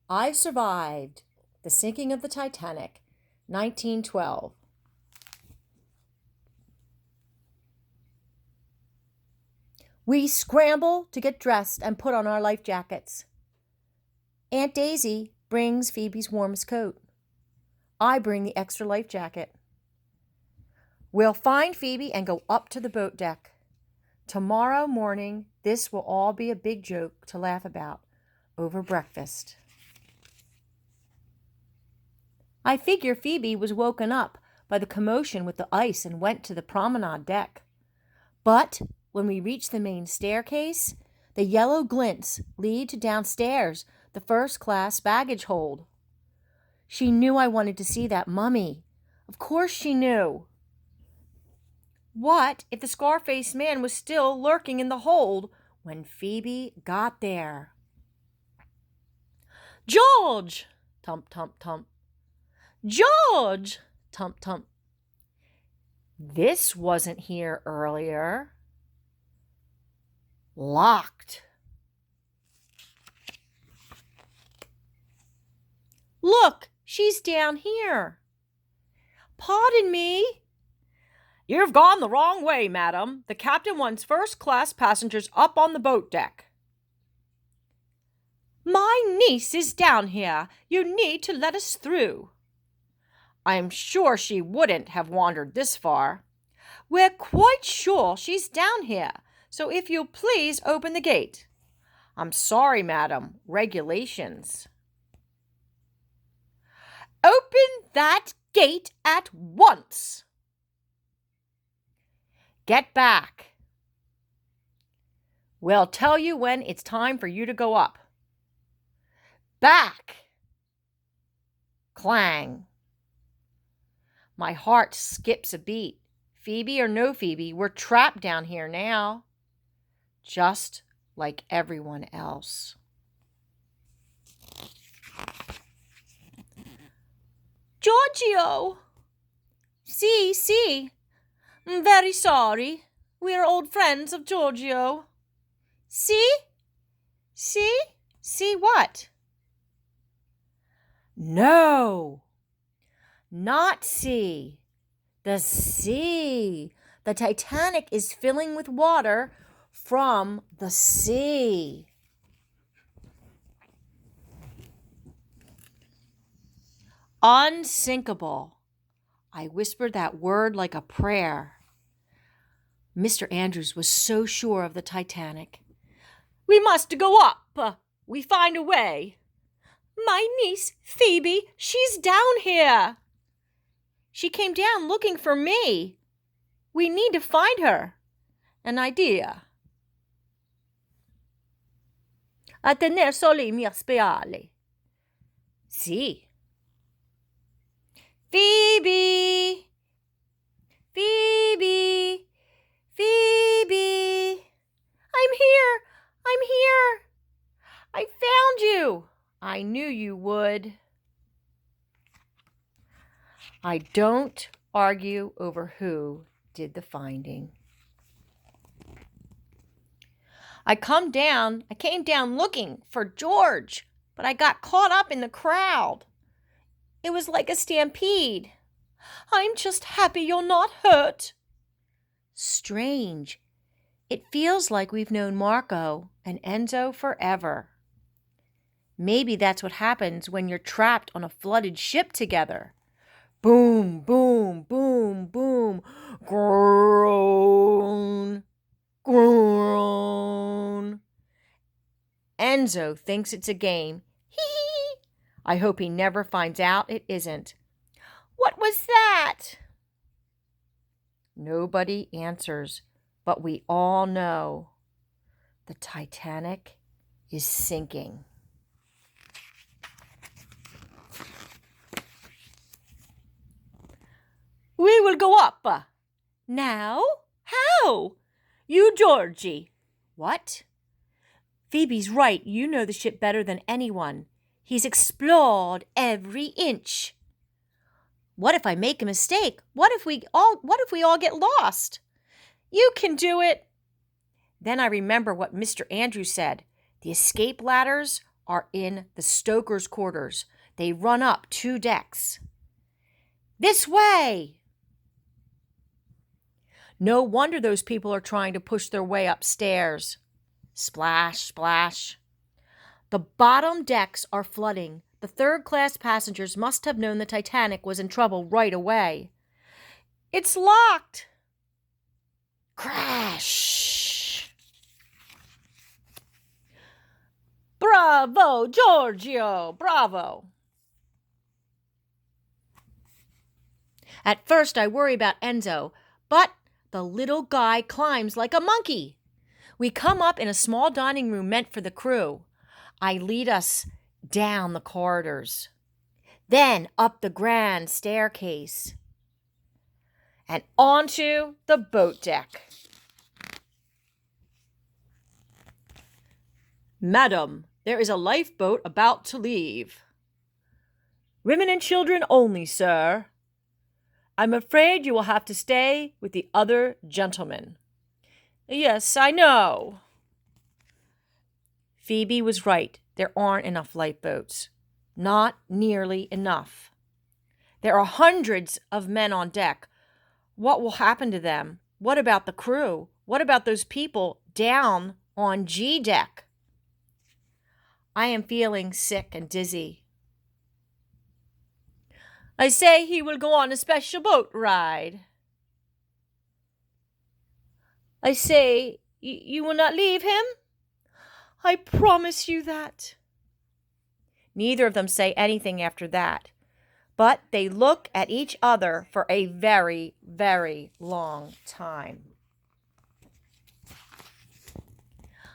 I survived the sinking of the Titanic, 1912. We scramble to get dressed and put on our life jackets. Aunt Daisy brings Phoebe's warmest coat. I bring the extra life jacket. We'll find Phoebe and go up to the boat deck. Tomorrow morning, this will all be a big joke to laugh about over breakfast. I figure Phoebe was woken up by the commotion with the ice and went to the promenade deck. But when we reach the main staircase, the yellow glints lead to downstairs, the first-class baggage hold. She knew I wanted to see that mummy. Of course she knew. What if the scar-faced man was still lurking in the hold when Phoebe got there? "George!" Tump, tump, tump. "George!" Tump, tump. This wasn't here earlier. Locked. Look, she's down here. "Pardon me." "You've gone the wrong way, madam. The captain wants first-class passengers up on the boat deck." "My niece is down here. You need to let us through." "I'm sure she wouldn't have wandered this far." "We're quite sure she's down here, so if you'll please open the gate." "I'm sorry, madam. Regulations." "Open that gate at once." "Get back." "We'll tell you when it's time for you to go up." "Back." Clang. My heart skips a beat. Phoebe or no Phoebe, we're trapped down here now, just like everyone else. "Giorgio!" "Si. I'm very sorry. We are old friends of Giorgio." "See? See what?" "No, not see. The sea. The Titanic is filling with water from the sea." Unsinkable. I whispered that word like a prayer. Mr. Andrews was so sure of the Titanic. "We must go up. We find a way." "My niece, Phoebe, she's down here." "She came down looking for me. We need to find her." "An idea." "A tener soli mi spiali." "Si." "Phoebe! Phoebe! Phoebe! I'm here! I'm here! I found you! I knew you would." I don't argue over who did the finding. I came down looking for George, but I got caught up in the crowd. It was like a stampede. "I'm just happy you're not hurt." Strange. It feels like we've known Marco and Enzo forever. Maybe that's what happens when you're trapped on a flooded ship together. Boom, boom, boom, boom. Groan, groan. Enzo thinks it's a game. Hee hee. I hope he never finds out it isn't. "What was that?" Nobody answers, but we all know the Titanic is sinking. "We will go up." "Now? How?" "You, Georgie." "What?" "Phoebe's right. You know the ship better than anyone. He's explored every inch." "What if I make a mistake? What if we all get lost?" "You can do it." Then I remember what Mr. Andrews said. The escape ladders are in the stoker's quarters. They run up 2 decks. This way! No wonder those people are trying to push their way upstairs. Splash, splash. The bottom decks are flooding. The third-class passengers must have known the Titanic was in trouble right away. It's locked! Crash! Bravo, Giorgio! Bravo! At first, I worry about Enzo, but the little guy climbs like a monkey. We come up in a small dining room meant for the crew. I lead us down the corridors, then up the grand staircase, and onto the boat deck. Madam, there is a lifeboat about to leave. Women and children only, sir. I'm afraid you will have to stay with the other gentlemen. Yes, I know. Phoebe was right. There aren't enough lifeboats. Not nearly enough. There are hundreds of men on deck. What will happen to them? What about the crew? What about those people down on G deck? I am feeling sick and dizzy. I say he will go on a special boat ride. I say, you will not leave him? I promise you that. Neither of them say anything after that, but they look at each other for a very, very long time.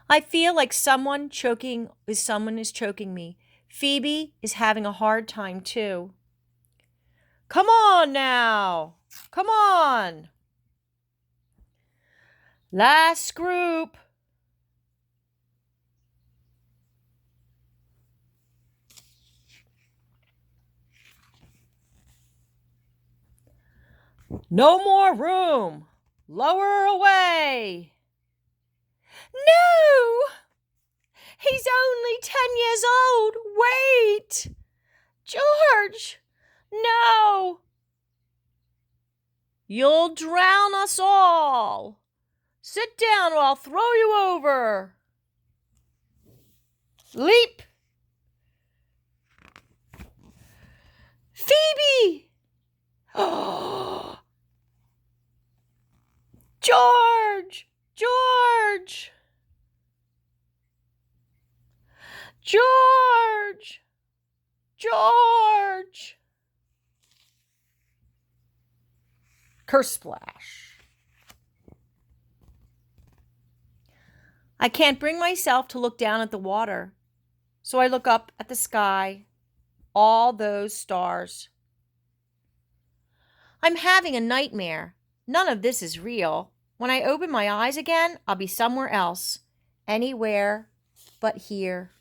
I feel like someone is choking me. Phoebe is having a hard time too. Come on now. Come on. Last group. No more room. Lower away. No! He's only 10 years old. Wait! George! No! You'll drown us all. Sit down or I'll throw you over. Leap! Phoebe! George! George! George! George! Kersplash. I can't bring myself to look down at the water, so I look up at the sky, all those stars. I'm having a nightmare. None of this is real. When I open my eyes again, I'll be somewhere else, anywhere but here.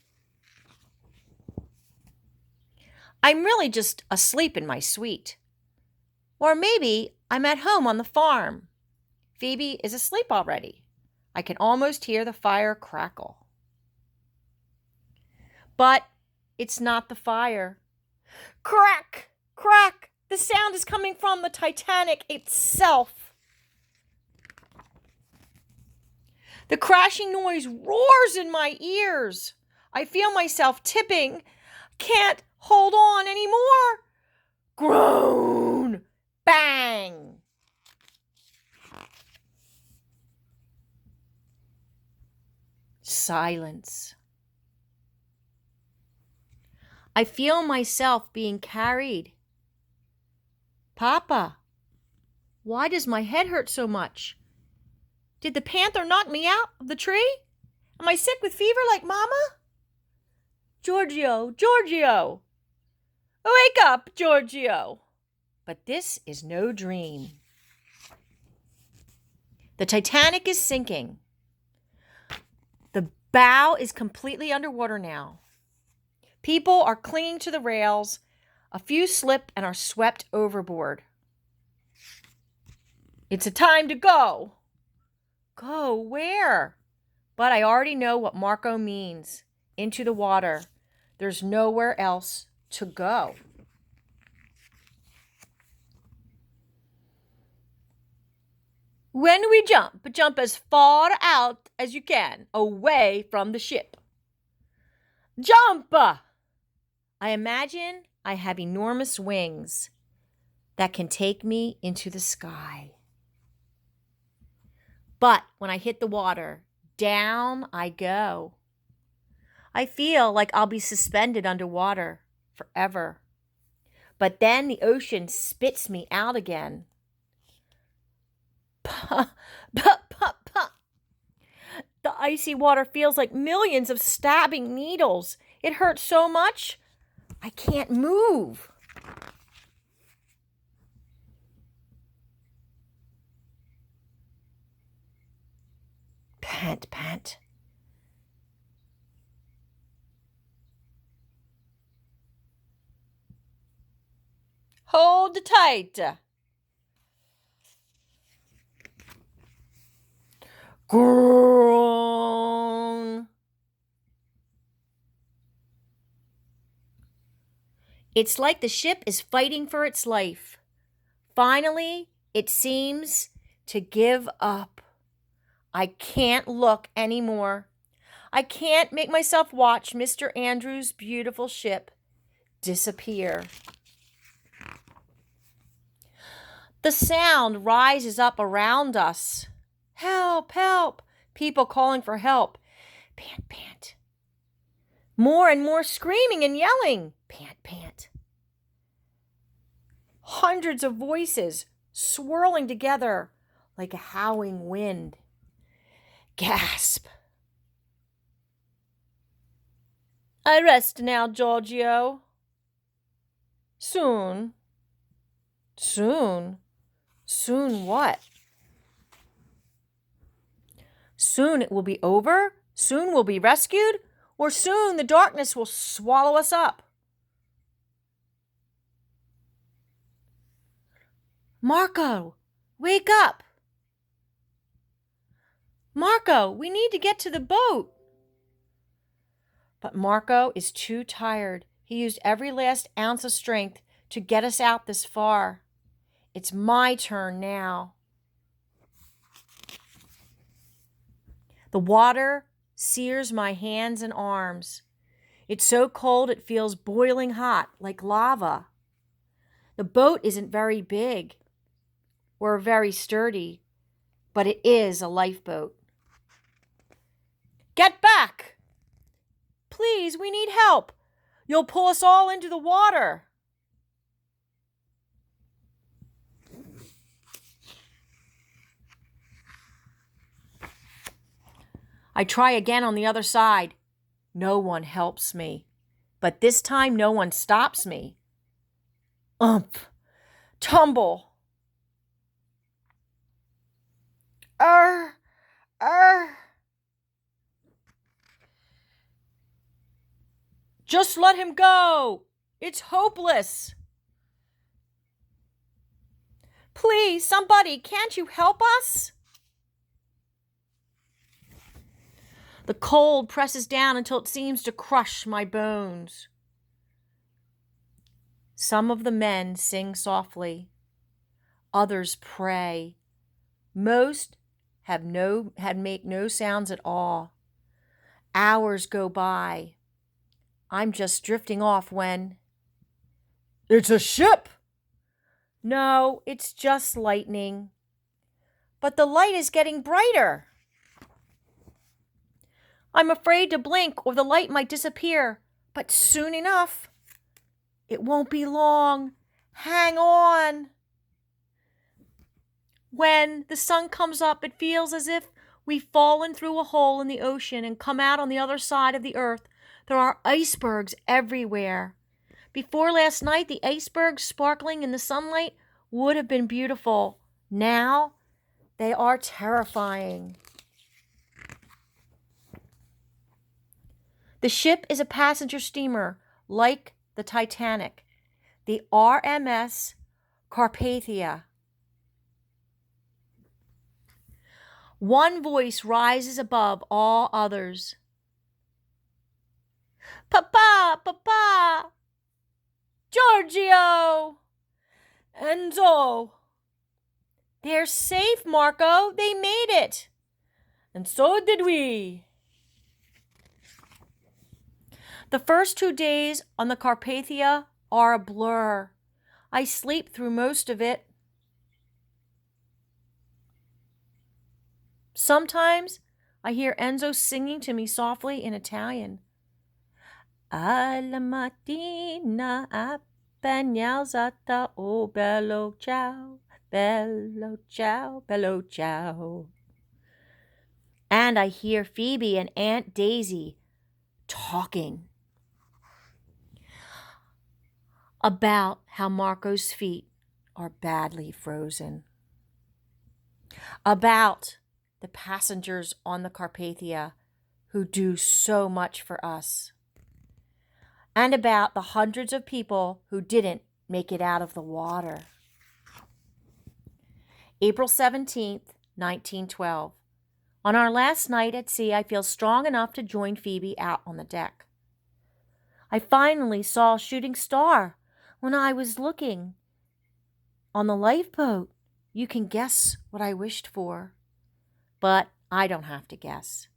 I'm really just asleep in my suite. Or maybe I'm at home on the farm. Phoebe is asleep already. I can almost hear the fire crackle. But it's not the fire. Crack! Crack! The sound is coming from the Titanic itself. The crashing noise roars in my ears. I feel myself tipping. Can't hold on anymore. Groan! Bang! Silence. I feel myself being carried. Papa, why does my head hurt so much? Did the panther knock me out of the tree? Am I sick with fever like Mama? Giorgio, Giorgio! Wake up, Giorgio! But this is no dream. The Titanic is sinking. The bow is completely underwater now. People are clinging to the rails. A few slip and are swept overboard. It's a time to go. Go where? But I already know what Marco means. Into the water. There's nowhere else to go. When we jump, jump as far out as you can, away from the ship. Jump! I imagine I have enormous wings that can take me into the sky. But when I hit the water, down I go. I feel like I'll be suspended underwater forever. But then the ocean spits me out again. Puh, puh, puh, puh. The icy water feels like millions of stabbing needles. It hurts so much, I can't move. Pant, pant. Hold tight. Groan. It's like the ship is fighting for its life. Finally, it seems to give up. I can't look anymore. I can't make myself watch Mr. Andrews' beautiful ship disappear. The sound rises up around us. Help, help! People calling for help. Pant, pant. More and more screaming and yelling. Pant, pant. Hundreds of voices swirling together like a howling wind. Gasp. I rest now, Giorgio. Soon. Soon? Soon what? Soon it will be over? Soon we'll be rescued? Or soon the darkness will swallow us up? Marco, wake up! Marco, we need to get to the boat. But Marco is too tired. He used every last ounce of strength to get us out this far. It's my turn now. The water sears my hands and arms. It's so cold it feels boiling hot, like lava. The boat isn't very big or very sturdy, but it is a lifeboat. Get back! Please, we need help. You'll pull us all into the water. I try again on the other side. No one helps me. But this time no one stops me. Umph! Tumble! Arr! Arr! Just let him go! It's hopeless! Please, somebody, can't you help us? The cold presses down until it seems to crush my bones. Some of the men sing softly. Others pray. Most make no sounds at all. Hours go by. I'm just drifting off when... It's a ship! No, it's just lightning. But the light is getting brighter. I'm afraid to blink or the light might disappear, but soon enough. It won't be long. Hang on. When the sun comes up, it feels as if we've fallen through a hole in the ocean and come out on the other side of the earth. There are icebergs everywhere. Before last night, the icebergs sparkling in the sunlight would have been beautiful. Now, they are terrifying. The ship is a passenger steamer, like the Titanic, the RMS Carpathia. One voice rises above all others. Papa, Papa, Enzo! They're safe, Marco. They made it. And so did we. The first 2 days on the Carpathia are a blur. I sleep through most of it. Sometimes I hear Enzo singing to me softly in Italian. Alla mattina appena alzata, oh bello ciao, bello ciao, bello ciao. And I hear Phoebe and Aunt Daisy talking about how Marco's feet are badly frozen, about the passengers on the Carpathia who do so much for us, and about the hundreds of people who didn't make it out of the water. April 17th, 1912. On our last night at sea, I feel strong enough to join Phoebe out on the deck. I finally saw a shooting star when I was looking on the lifeboat. You can guess what I wished for, but I don't have to guess.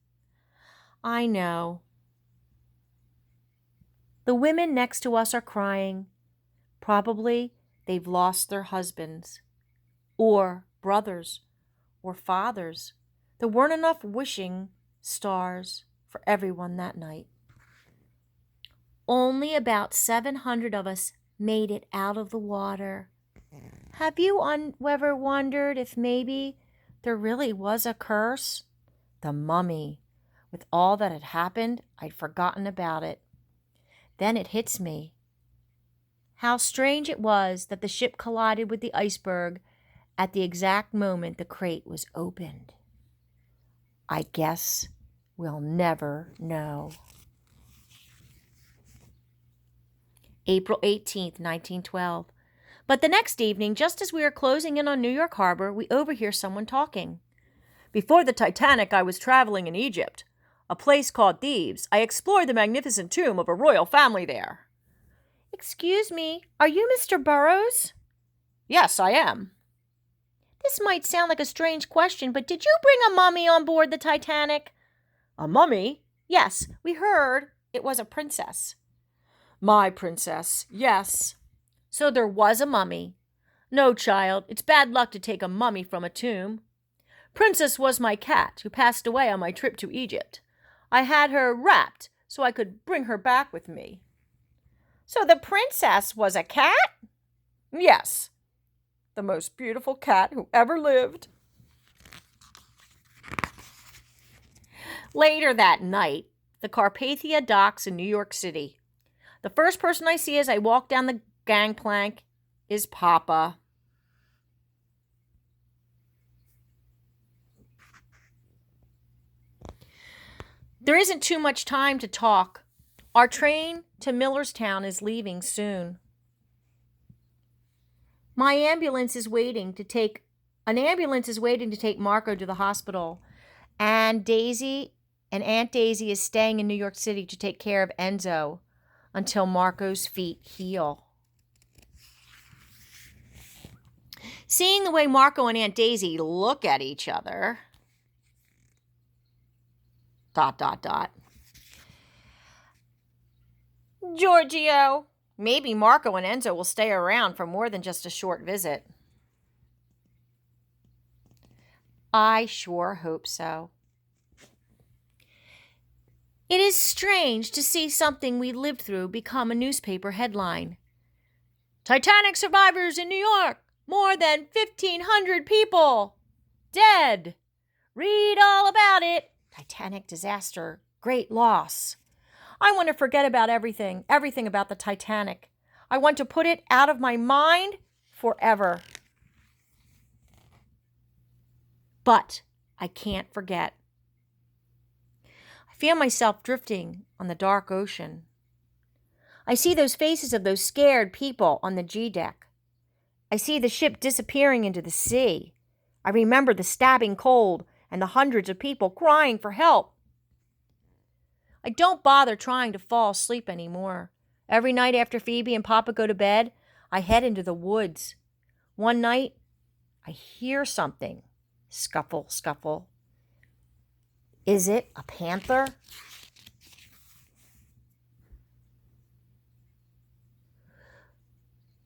I know. The women next to us are crying. Probably they've lost their husbands, or brothers, or fathers. There weren't enough wishing stars for everyone that night. Only about 700 of us made it out of the water. Have you ever wondered if maybe there really was a curse? The mummy. With all that had happened, I'd forgotten about it. Then it hits me. How strange it was that the ship collided with the iceberg at the exact moment the crate was opened. I guess we'll never know. April 18th, 1912. But the next evening, just as we were closing in on New York Harbor, we overhear someone talking. Before the Titanic, I was traveling in Egypt, a place called Thebes. I explored the magnificent tomb of a royal family there. Excuse me, are you Mr. Burroughs? Yes, I am. This might sound like a strange question, but did you bring a mummy on board the Titanic? A mummy? Yes, we heard it was a princess. My princess, yes. So there was a mummy. No, child, it's bad luck to take a mummy from a tomb. Princess was my cat, who passed away on my trip to Egypt. I had her wrapped so I could bring her back with me. So the princess was a cat? Yes, the most beautiful cat who ever lived. Later that night, the Carpathia docks in New York City. The first person I see as I walk down the gangplank is Papa. There isn't too much time to talk. Our train to Millerstown is leaving soon. An ambulance is waiting to take Marco to the hospital, and Aunt Daisy is staying in New York City to take care of Enzo until Marco's feet heal. Seeing the way Marco and Aunt Daisy look at each other, ... Giorgio, maybe Marco and Enzo will stay around for more than just a short visit. I sure hope so. It is strange to see something we lived through become a newspaper headline. Titanic survivors in New York. More than 1,500 people dead. Read all about it. Titanic disaster. Great loss. I want to forget about everything about the Titanic. I want to put it out of my mind forever. But I can't forget. I feel myself drifting on the dark ocean. I see those faces of those scared people on the G deck. I see the ship disappearing into the sea. I remember the stabbing cold and the hundreds of people crying for help. I don't bother trying to fall asleep anymore. Every night after Phoebe and Papa go to bed, I head into the woods. One night, I hear something. Scuffle, scuffle. Is it a panther?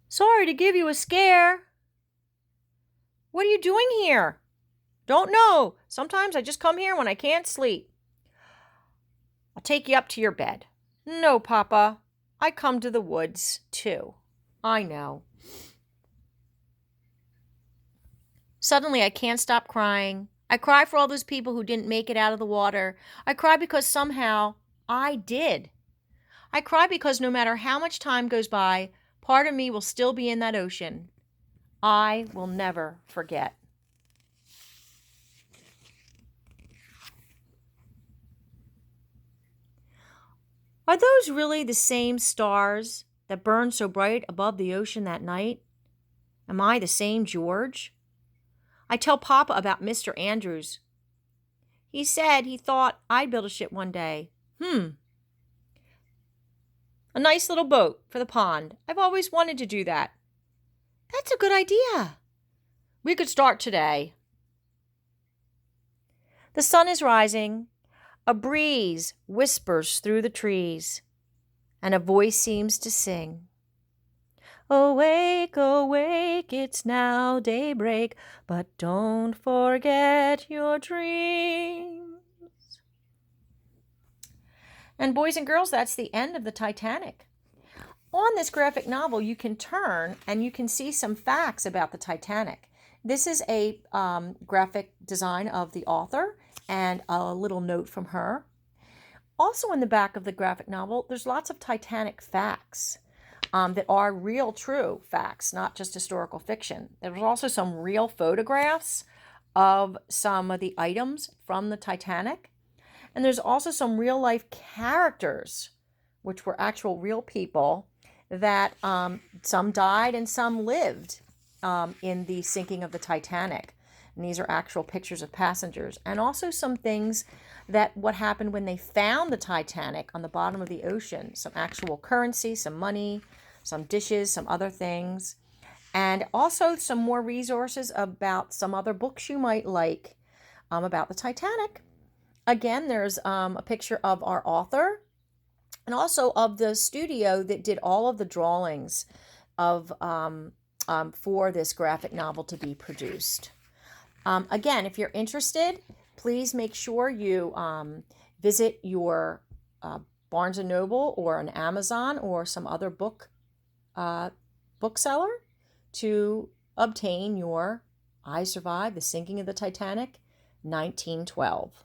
Sorry to give you a scare. What are you doing here? Don't know. Sometimes I just come here when I can't sleep. I'll take you up to your bed. No, Papa. I come to the woods, too. I know. Suddenly, I can't stop crying. I cry for all those people who didn't make it out of the water. I cry because somehow I did. I cry because no matter how much time goes by, part of me will still be in that ocean. I will never forget. Are those really the same stars that burned so bright above the ocean that night? Am I the same George? I tell Papa about Mr. Andrews. He said he thought I'd build a ship one day. A nice little boat for the pond. I've always wanted to do that. That's a good idea. We could start today. The sun is rising. A breeze whispers through the trees, and a voice seems to sing. Awake, awake, it's now daybreak, but don't forget your dreams. And boys and girls, that's the end of the Titanic. On this graphic novel, you can turn and you can see some facts about the Titanic. This is a graphic design of the author and a little note from her. Also in the back of the graphic novel, there's lots of Titanic facts that are real, true facts, not just historical fiction. There's also some real photographs of some of the items from the Titanic. And there's also some real life characters, which were actual real people that some died and some lived in the sinking of the Titanic. And these are actual pictures of passengers. And also some things that what happened when they found the Titanic on the bottom of the ocean. Some actual currency, some money, some dishes, some other things. And also some more resources about some other books you might like about the Titanic. Again, there's a picture of our author and also of the studio that did all of the drawings of for this graphic novel to be produced. Again, if you're interested, please make sure you visit your Barnes & Noble or an Amazon or some other bookseller to obtain your I Survived the Sinking of the Titanic 1912.